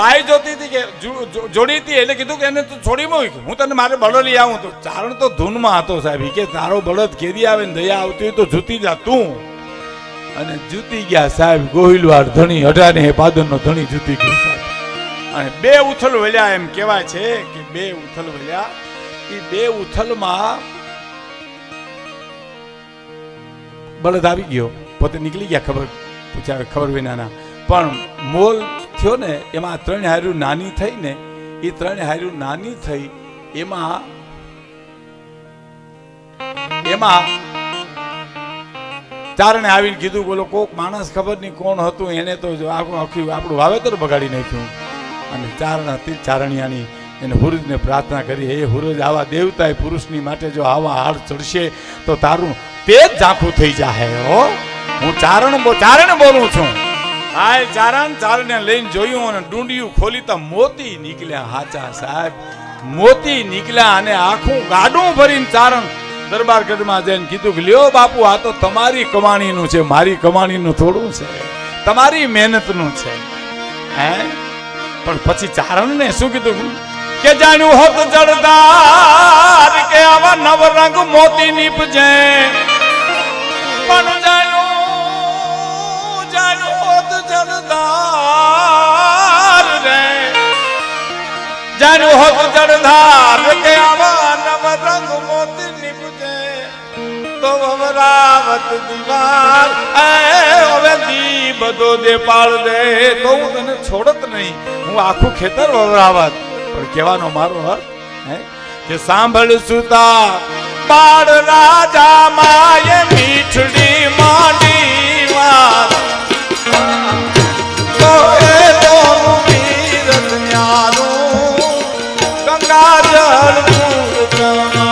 આઈ જોતી હતી કે જોડી હતી એટલે કીધું કે એને તું છોડી મૂક, હું તને મારે બળદ લઈ આવું. તો ચારણ તો ધૂનમાં હતો સાહેબ, કે તારો બળદ કેદી આવે ને દયા આવતી હોય તો જૂતી જા તું. અને જૂતી ગયા સાહેબ, ગોહિલવાડ ધણી 18 પાદરનો ધણી જૂતી ગયો સાહેબ. અને બે ઉથલ વળ્યા, એમ કહેવાય છે કે બે ઉથલ વળ્યા. એ બે ઉથલમાં બળદ આવી ગયો, પોતે નીકળી ગયા ખબર પૂછાવે ખબર વિનાના. પણ મોલ થયો ને એમાં 3 હાર્યું નાની થઈ ને, એ 3 હાર્યું નાની થઈ એમાં ચારણે આવીને કીધું, બોલો કોક માણસ ખબર નહીં કોણ હતું, એને તો આખું આપણું વાવેતર બગાડી નાખ્યું. અને ચારણિયાની એને હુરજને પ્રાર્થના કરી, હે હુરજ, આવા દેવતાએ પુરુષની માટે જો આવા હાડ ચડશે તો તારું તેજ ઝાંખું થઈ જાય. હો, હું ચારણ બોલું છું. હાય ચારણને લઈને જોયું અને ડુંડિયું ખોલી તો મોતી નીકળ્યા. હાચા સાહેબ, મોતી નીકળ્યા. અને આખું ગાડું ભરીને ચારણ દરબારગઢમાં જઈને કીધું કે લ્યો બાપુ, આ તો તમારી કમાણીનું છે, મારી કમાણીનું થોડું છે, તમારી મહેનતનું છે. હે, પણ પછી ચારણને શું કીધું કે જાણ્યું હોત જળદાર કે આવા નવરંગ મોતી નીપજે. પણ જાણ્યું હોત જળદાર રે, જાણ્યું હોત જળદાર કે આવા નવરંગ મોતી નીપજે તો અમરાવત દીવાર હવે દી બધો દે પાળ દે તો હું તને છોડત નહીં, હું આખું ખેતર વવરાવત. પણ કહેવાનો મારો અર્થ કે સાંભળ સુતા બાળ રાજા માએ મીઠડી માંડી વાત તો એ દોનું વીર ન્યારું ગંગા જળ પૂર